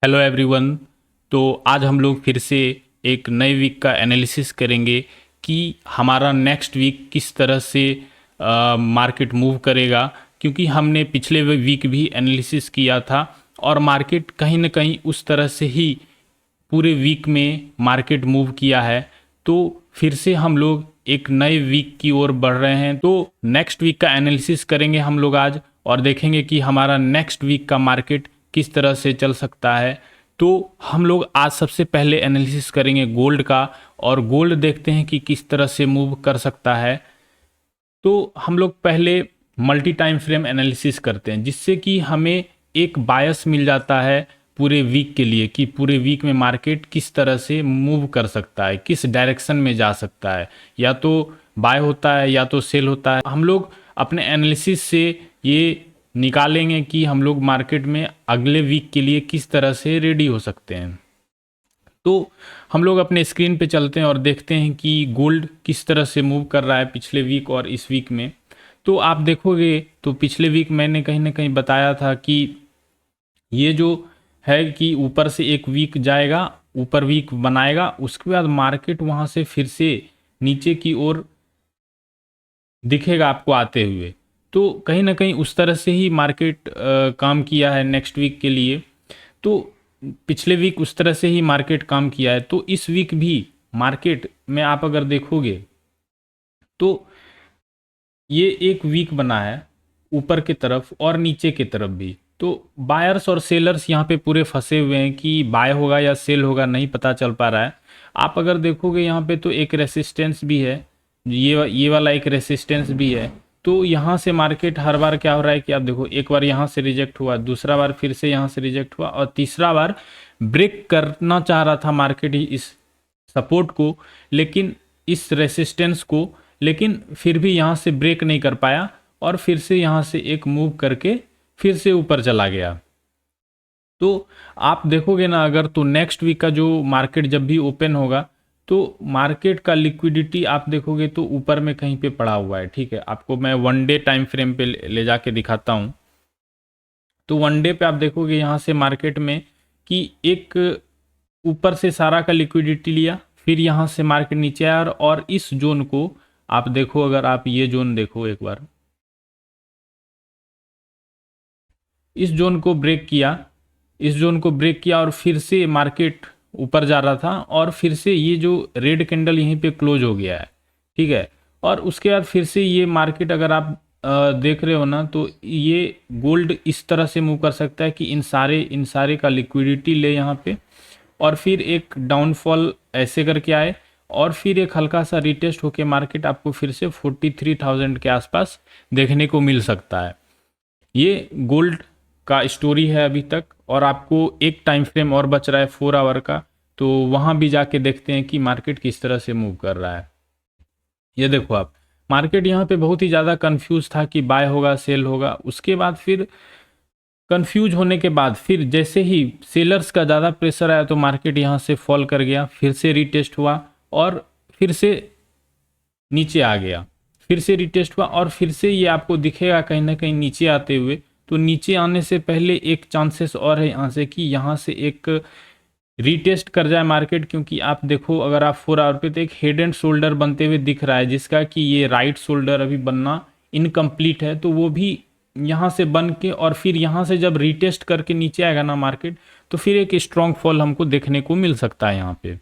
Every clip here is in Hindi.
Hello everyone. तो आज हम लोग फिर से एक नए वीक का एनालिसिस करेंगे कि हमारा नेक्स्ट वीक किस तरह से मार्केट मूव करेगा, क्योंकि हमने पिछले वीक भी एनालिसिस किया था और मार्केट कहीं ना कहीं उस तरह से ही पूरे वीक में मार्केट मूव किया है। तो फिर से हम लोग एक नए वीक की ओर बढ़ रहे हैं। तो नेक्स्ट वीक का एनालिसिस करेंगे हम लोग आज और देखेंगे कि हमारा नेक्स्ट वीक का मार्केट किस तरह से चल सकता है। तो हम लोग आज सबसे पहले एनालिसिस करेंगे गोल्ड का, और गोल्ड देखते हैं कि किस तरह से मूव कर सकता है। तो हम लोग पहले मल्टी टाइम फ्रेम एनालिसिस करते हैं, जिससे कि हमें एक बायस मिल जाता है पूरे वीक के लिए कि पूरे वीक में मार्केट किस तरह से मूव कर सकता है, किस डायरेक्शन में जा सकता है, या तो बाय होता है या तो सेल होता है। हम लोग अपने एनालिसिस से ये निकालेंगे कि हम लोग मार्केट में अगले वीक के लिए किस तरह से रेडी हो सकते हैं। तो हम लोग अपने स्क्रीन पे चलते हैं और देखते हैं कि गोल्ड किस तरह से मूव कर रहा है पिछले वीक और इस वीक में। तो आप देखोगे तो पिछले वीक मैंने कहीं ना कहीं बताया था कि ये जो है कि ऊपर से एक वीक जाएगा, ऊपर वीक बनाएगा, उसके बाद मार्केट वहाँ से फिर से नीचे की ओर दिखेगा आपको आते हुए। तो कहीं ना कहीं उस तरह से ही मार्केट काम किया है नेक्स्ट वीक के लिए। तो पिछले वीक उस तरह से ही मार्केट काम किया है, तो इस वीक भी मार्केट में आप अगर देखोगे तो ये एक वीक बना है ऊपर की तरफ और नीचे की तरफ भी। तो बायर्स और सेलर्स यहाँ पे पूरे फंसे हुए हैं कि बाय होगा या सेल होगा, नहीं पता चल पा रहा है। आप अगर देखोगे यहाँ पे तो एक रेसिस्टेंस भी है, ये वाला एक रेसिस्टेंस भी है। तो यहाँ से मार्केट हर बार क्या हो रहा है कि आप देखो, एक बार यहाँ से रिजेक्ट हुआ, दूसरा बार फिर से यहाँ से रिजेक्ट हुआ, और तीसरा बार ब्रेक करना चाह रहा था मार्केट इस सपोर्ट को, लेकिन इस रेसिस्टेंस को, लेकिन फिर भी यहाँ से ब्रेक नहीं कर पाया और फिर से यहाँ से एक मूव करके फिर से ऊपर चला गया। तो आप देखोगे ना अगर, तो नेक्स्ट वीक का जो मार्केट जब भी ओपन होगा तो मार्केट का लिक्विडिटी आप देखोगे तो ऊपर में कहीं पे पड़ा हुआ है। ठीक है, आपको मैं वन डे टाइम फ्रेम पे ले जाके दिखाता हूँ। तो वन डे पे आप देखोगे यहाँ से मार्केट में कि एक ऊपर से सारा का लिक्विडिटी लिया, फिर यहाँ से मार्केट नीचे आया, और इस जोन को आप देखो, अगर आप ये जोन देखो एक बार, इस जोन को ब्रेक किया, इस जोन को ब्रेक किया और फिर से मार्केट ऊपर जा रहा था, और फिर से ये जो रेड कैंडल यहीं पे क्लोज हो गया है। ठीक है, और उसके बाद फिर से ये मार्केट अगर आप देख रहे हो ना, तो ये गोल्ड इस तरह से मूव कर सकता है कि इन सारे का लिक्विडिटी ले यहाँ पे, और फिर एक डाउनफॉल ऐसे करके आए, और फिर एक हल्का सा रिटेस्ट होके मार्केट आपको फिर से 43,000 के आसपास देखने को मिल सकता है। ये गोल्ड का स्टोरी है अभी तक, और आपको एक टाइम फ्रेम और बच रहा है 4 आवर का। तो वहाँ भी जाके देखते हैं कि मार्केट किस तरह से मूव कर रहा है। ये देखो आप, मार्केट यहाँ पे बहुत ही ज़्यादा कंफ्यूज था कि बाय होगा सेल होगा। उसके बाद फिर कंफ्यूज होने के बाद फिर जैसे ही सेलर्स का ज़्यादा प्रेशर आया तो मार्केट यहाँ से फॉल कर गया, फिर से रिटेस्ट हुआ और फिर से नीचे आ गया, फिर से रिटेस्ट हुआ, और फिर से ये आपको दिखेगा कहीं ना कहीं नीचे आते हुए। तो नीचे आने से पहले एक चांसेस और है यहाँ से कि यहाँ से एक रीटेस्ट कर जाए मार्केट, क्योंकि आप देखो अगर आप 4 आवर पे तो एक हेड एंड शोल्डर बनते हुए दिख रहा है, जिसका कि ये राइट शोल्डर अभी बनना इनकम्प्लीट है। तो वो भी यहाँ से बन के, और फिर यहाँ से जब रीटेस्ट करके नीचे आएगा ना मार्केट, तो फिर एक स्ट्रॉन्ग फॉल हमको देखने को मिल सकता है यहाँ पे।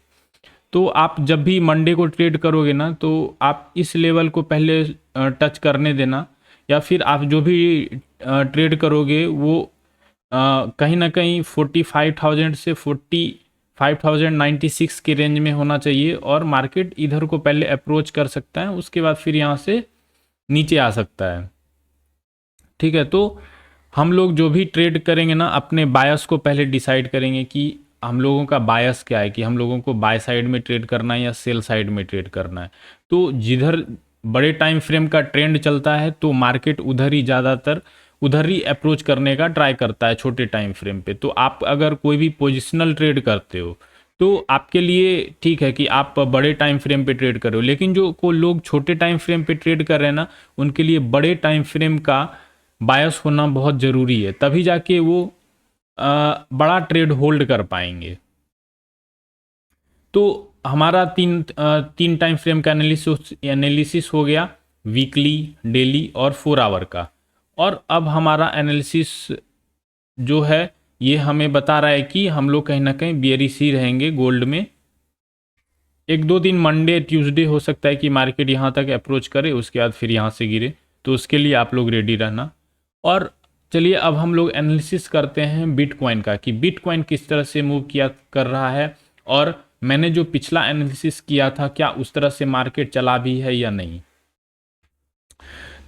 तो आप जब भी मंडे को ट्रेड करोगे ना, तो आप इस लेवल को पहले टच करने देना, या फिर आप जो भी ट्रेड करोगे वो कहीं ना कहीं 45,000 से 45,096 के रेंज में होना चाहिए, और मार्केट इधर को पहले अप्रोच कर सकता है, उसके बाद फिर यहाँ से नीचे आ सकता है। ठीक है, तो हम लोग जो भी ट्रेड करेंगे ना, अपने बायस को पहले डिसाइड करेंगे कि हम लोगों का बायस क्या है, कि हम लोगों को बाय साइड में ट्रेड करना है या सेल साइड में ट्रेड करना है। तो जिधर बड़े टाइम फ्रेम का ट्रेंड चलता है तो मार्केट उधर ही ज़्यादातर उधर ही अप्रोच करने का ट्राई करता है छोटे टाइम फ्रेम पे। तो आप अगर कोई भी पोजिशनल ट्रेड करते हो तो आपके लिए ठीक है कि आप बड़े टाइम फ्रेम पे ट्रेड करो, लेकिन जो को लोग छोटे टाइम फ्रेम पे ट्रेड कर रहे हैं ना, उनके लिए बड़े टाइम फ्रेम का बायस होना बहुत ज़रूरी है, तभी जाके वो बड़ा ट्रेड होल्ड कर पाएंगे। तो हमारा तीन टाइम फ्रेम का एनालिसिस हो गया, वीकली, डेली और 4 आवर का। और अब हमारा एनालिसिस जो है ये हमें बता रहा है कि हम लोग कहीं ना कहीं बियरिश ही रहेंगे गोल्ड में। एक दो दिन मंडे ट्यूसडे हो सकता है कि मार्केट यहाँ तक अप्रोच करे, उसके बाद फिर यहाँ से गिरे, तो उसके लिए आप लोग रेडी रहना। और चलिए अब हम लोग एनालिसिस करते हैं बिटकॉइन का, कि बिटकॉइन किस तरह से मूव किया कर रहा है, और मैंने जो पिछला एनालिसिस किया था क्या उस तरह से मार्केट चला भी है या नहीं।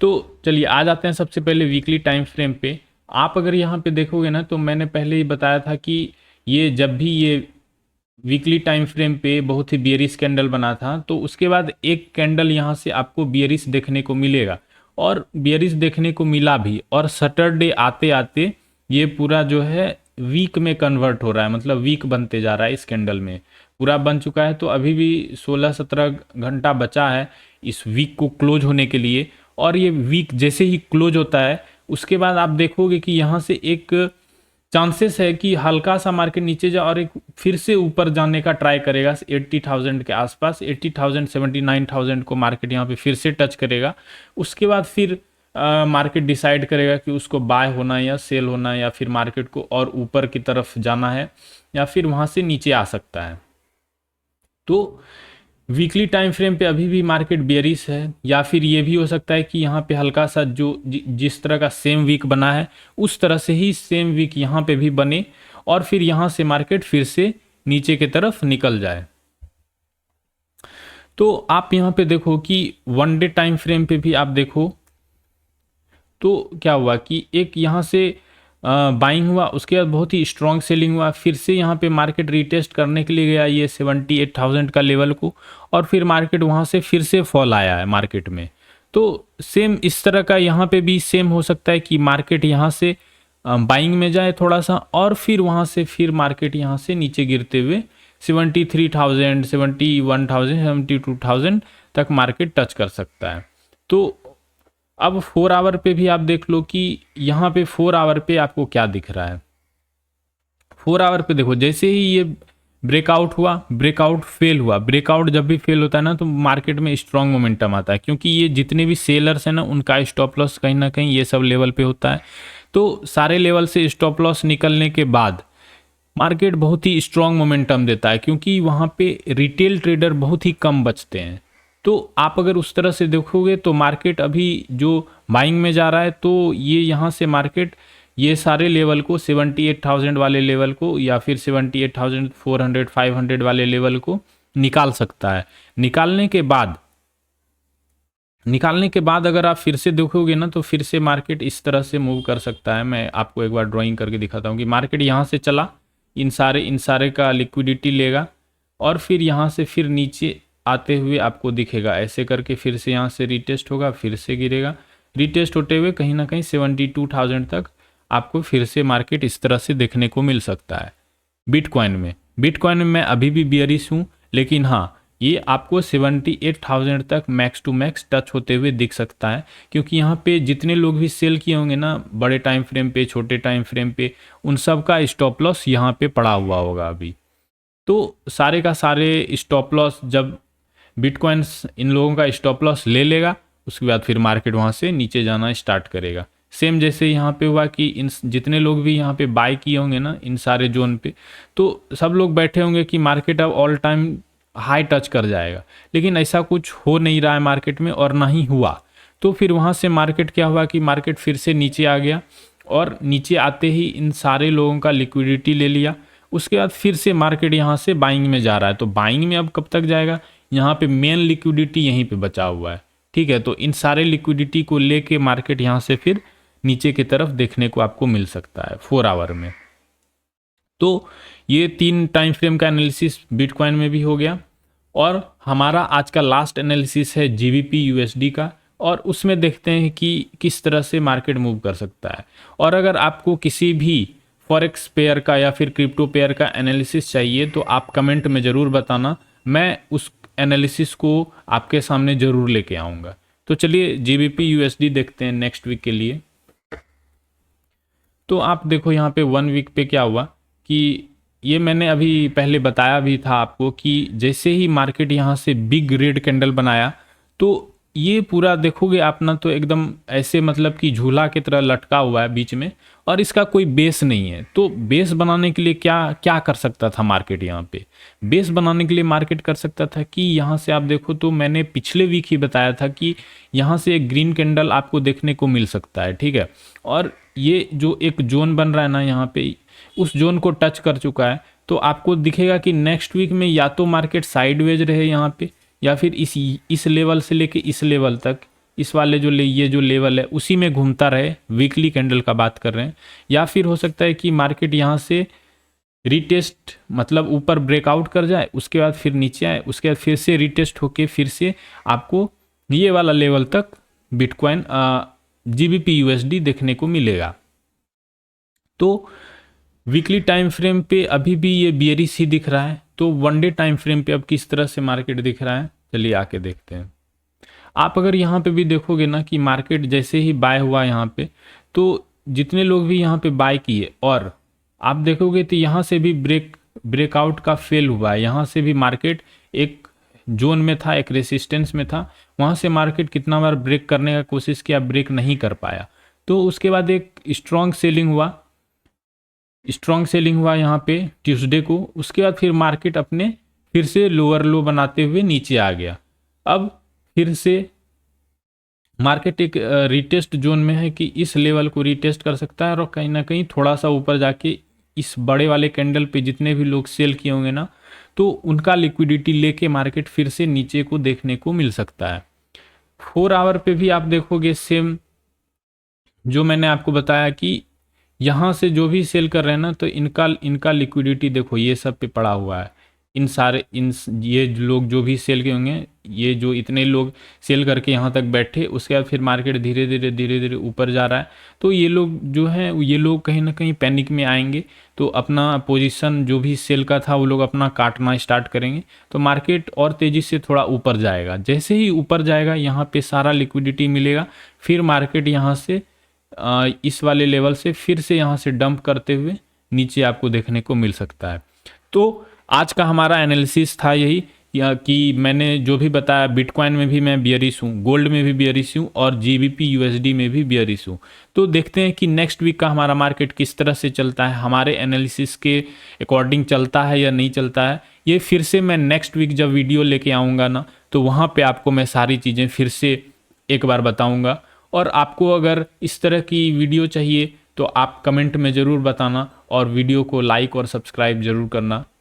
तो चलिए आ जाते हैं सबसे पहले वीकली टाइम फ्रेम पे। आप अगर यहाँ पे देखोगे ना, तो मैंने पहले ही बताया था कि ये जब भी ये वीकली टाइम फ्रेम पे बहुत ही बियरिश कैंडल बना था, तो उसके बाद एक कैंडल यहाँ से आपको बियरिश देखने को मिलेगा, और बियरिश देखने को मिला भी। और सैटरडे आते आते ये पूरा जो है वीक में कन्वर्ट हो रहा है, मतलब वीक बनते जा रहा है, इस कैंडल में पूरा बन चुका है। तो अभी भी 16-17 घंटा बचा है इस वीक को क्लोज होने के लिए। और ये वीक जैसे ही क्लोज होता है उसके बाद आप देखोगे कि यहाँ से एक चांसेस है कि हल्का सा मार्केट नीचे जा और एक फिर से ऊपर जाने का ट्राई करेगा 80,000 के आसपास, 80,000 79,000 को मार्केट यहाँ पे फिर से टच करेगा। उसके बाद फिर मार्केट डिसाइड करेगा कि उसको बाय होना है या सेल होना है, या फिर मार्केट को और ऊपर की तरफ जाना है, या फिर वहाँ से नीचे आ सकता है। तो वीकली टाइम फ्रेम पे अभी भी मार्केट बेयरिश है, या फिर ये भी हो सकता है कि यहाँ पे हल्का सा जो जिस तरह का सेम वीक बना है उस तरह से ही सेम वीक यहाँ पे भी बने, और फिर यहाँ से मार्केट फिर से नीचे की तरफ निकल जाए। तो आप यहाँ पे देखो कि 1 डे टाइम फ्रेम पे भी आप देखो तो क्या हुआ कि एक यहाँ से बाइंग हुआ, उसके बाद बहुत ही स्ट्रॉन्ग सेलिंग हुआ, फिर से यहाँ पे मार्केट रीटेस्ट करने के लिए गया ये 78,000 का लेवल को, और फिर मार्केट वहाँ से फिर से फॉल आया है मार्केट में। तो सेम इस तरह का यहाँ पे भी सेम हो सकता है कि मार्केट यहाँ से बाइंग में जाए थोड़ा सा, और फिर वहाँ से फिर मार्केट यहाँ से नीचे गिरते हुए 73,000 71,000 72,000 तक मार्केट टच कर सकता है। तो अब 4 आवर पे भी आप देख लो कि यहाँ पे 4 आवर पे आपको क्या दिख रहा है। 4 आवर पे देखो, जैसे ही ये ब्रेकआउट हुआ, ब्रेकआउट फेल हुआ, ब्रेकआउट जब भी फेल होता है ना तो मार्केट में स्ट्रांग मोमेंटम आता है, क्योंकि ये जितने भी सेलर्स हैं ना उनका स्टॉप लॉस कहीं ना कहीं ये सब लेवल पे होता है। तो सारे लेवल से स्टॉप लॉस निकलने के बाद मार्केट बहुत ही स्ट्रांग मोमेंटम देता है, क्योंकि वहाँ पे रिटेल ट्रेडर बहुत ही कम बचते हैं। तो आप अगर उस तरह से देखोगे तो मार्केट अभी जो बाइंग में जा रहा है, तो ये यहाँ से मार्केट ये सारे लेवल को 78,000 वाले लेवल को, या फिर 78,400 500 वाले लेवल को निकाल सकता है। निकालने के बाद अगर आप फिर से देखोगे ना, तो फिर से मार्केट इस तरह से मूव कर सकता है। मैं आपको एक बार ड्राइंग करके दिखाता हूँ कि मार्केट यहाँ से चला, इन सारे का लिक्विडिटी लेगा, और फिर यहाँ से फिर नीचे आते हुए आपको दिखेगा ऐसे करके, फिर से यहाँ से रिटेस्ट होगा, फिर से गिरेगा, रिटेस्ट होते हुए कहीं ना कहीं 72,000 तक आपको फिर से मार्केट इस तरह से देखने को मिल सकता है। बिटकॉइन में मैं अभी भी बियरिश हूँ, लेकिन हाँ ये आपको 78,000 तक मैक्स टू मैक्स टच होते हुए दिख सकता है, क्योंकि यहाँ पे जितने लोग भी सेल किए होंगे ना, बड़े टाइम फ्रेम पे छोटे टाइम फ्रेम पे, उन सब का स्टॉप लॉस यहाँ पे पड़ा हुआ होगा अभी। तो सारे का सारे स्टॉप लॉस जब बिटकॉइंस इन लोगों का स्टॉप लॉस ले लेगा, उसके बाद फिर मार्केट वहाँ से नीचे जाना स्टार्ट करेगा। सेम जैसे यहाँ पे हुआ कि इन जितने लोग भी यहाँ पे बाय किए होंगे ना इन सारे जोन पे, तो सब लोग बैठे होंगे कि मार्केट अब ऑल टाइम हाई टच कर जाएगा, लेकिन ऐसा कुछ हो नहीं रहा है मार्केट में, और ना ही हुआ। तो फिर वहाँ से मार्केट क्या हुआ कि मार्केट फिर से नीचे आ गया, और नीचे आते ही इन सारे लोगों का लिक्विडिटी ले लिया। उसके बाद फिर से मार्केट यहाँ से बाइंग में जा रहा है। तो बाइंग में अब कब तक जाएगा, यहाँ पे मेन लिक्विडिटी यहीं पे बचा हुआ है, ठीक है। तो इन सारे लिक्विडिटी को लेके मार्केट यहाँ से फिर नीचे की तरफ देखने को आपको मिल सकता है 4 आवर में। तो ये 3 टाइम फ्रेम का एनालिसिस बिटकॉइन में भी हो गया, और हमारा आज का लास्ट एनालिसिस है जीबीपी यूएसडी का, और उसमें देखते हैं कि किस तरह से मार्केट मूव कर सकता है। और अगर आपको किसी भी फॉरेक्स पेयर का या फिर क्रिप्टो पेयर का एनालिसिस चाहिए तो आप कमेंट में ज़रूर बताना, मैं उस एनालिसिस को आपके सामने ज़रूर लेके आऊँगा। तो चलिए जीबीपी यूएसडी देखते हैं नेक्स्ट वीक के लिए। तो आप देखो यहाँ पे 1 वीक पे क्या हुआ कि ये मैंने अभी पहले बताया भी था आपको कि जैसे ही मार्केट यहाँ से बिग रेड कैंडल बनाया तो ये पूरा देखोगे आप ना तो एकदम ऐसे मतलब कि झूला की तरह लटका हुआ है बीच में, और इसका कोई बेस नहीं है। तो बेस बनाने के लिए क्या क्या कर सकता था मार्केट यहाँ पे? बेस बनाने के लिए मार्केट कर सकता था कि यहाँ से आप देखो तो मैंने पिछले वीक ही बताया था कि यहाँ से एक ग्रीन कैंडल आपको देखने को मिल सकता है, ठीक है। और ये जो एक जोन बन रहा है ना यहाँ पे, उस जोन को टच कर चुका है, तो आपको दिखेगा कि नेक्स्ट वीक में या तो मार्केट साइडवेज रहे यहाँ पे, या फिर इस लेवल से लेके इस लेवल तक, इस वाले ये जो लेवल है उसी में घूमता रहे, वीकली कैंडल का बात कर रहे हैं। या फिर हो सकता है कि मार्केट यहाँ से रीटेस्ट मतलब ऊपर ब्रेकआउट कर जाए, उसके बाद फिर नीचे आए, उसके बाद फिर से रीटेस्ट होके फिर से आपको ये वाला लेवल तक बिटकॉइन GBP USD देखने को मिलेगा। तो वीकली टाइम फ्रेम पे अभी भी ये बियरिश ही दिख रहा है। तो 1 डे टाइम फ्रेम पे अब किस तरह से मार्केट दिख रहा है, चलिए आके देखते हैं। आप अगर यहाँ पे भी देखोगे ना कि मार्केट जैसे ही बाय हुआ यहाँ पे, तो जितने लोग भी यहाँ पे बाय किए, और आप देखोगे तो यहाँ से भी ब्रेकआउट का फेल हुआ है। यहाँ से भी मार्केट एक जोन में था, एक रेसिस्टेंस में था, वहाँ से मार्केट कितना बार ब्रेक करने का कोशिश किया, ब्रेक नहीं कर पाया। तो उसके बाद एक स्ट्रॉन्ग सेलिंग हुआ यहाँ पे ट्यूसडे को। उसके बाद फिर मार्केट अपने फिर से लोअर लो बनाते हुए नीचे आ गया। अब फिर से मार्केट एक रीटेस्ट जोन में है कि इस लेवल को रीटेस्ट कर सकता है, और कहीं ना कहीं थोड़ा सा ऊपर जाके इस बड़े वाले कैंडल पे जितने भी लोग सेल किए होंगे ना, तो उनका लिक्विडिटी लेके मार्केट फिर से नीचे को देखने को मिल सकता है। 4 आवर पे भी आप देखोगे सेम जो मैंने आपको बताया कि यहाँ से जो भी सेल कर रहे हैं ना, तो इनका लिक्विडिटी देखो ये सब पे पड़ा हुआ है। ये लोग जो भी सेल के होंगे, ये जो इतने लोग सेल करके यहाँ तक बैठे, उसके बाद फिर मार्केट धीरे धीरे ऊपर जा रहा है। तो ये लोग जो हैं, ये लोग कहीं ना कहीं पैनिक में आएंगे, तो अपना पोजीशन जो भी सेल का था वो लोग अपना काटना स्टार्ट करेंगे। तो मार्केट और तेज़ी से थोड़ा ऊपर जाएगा। जैसे ही ऊपर जाएगा यहाँ पे सारा लिक्विडिटी मिलेगा, फिर मार्केट यहाँ से इस वाले लेवल से फिर से यहाँ से डंप करते हुए नीचे आपको देखने को मिल सकता है। तो आज का हमारा एनालिसिस था यही कि मैंने जो भी बताया, बिटकॉइन में भी मैं बियरिश हूँ, गोल्ड में भी बियरिश हूँ, और GBP USD में भी बियरिश हूँ। तो देखते हैं कि नेक्स्ट वीक का हमारा मार्केट किस तरह से चलता है, हमारे एनालिसिस के अकॉर्डिंग चलता है या नहीं चलता है। ये फिर से मैं नेक्स्ट वीक जब वीडियो लेके आऊँगा ना, तो वहाँ पर आपको मैं सारी चीज़ें फिर से एक बार बताऊँगा। और आपको अगर इस तरह की वीडियो चाहिए तो आप कमेंट में ज़रूर बताना, और वीडियो को लाइक और सब्सक्राइब ज़रूर करना।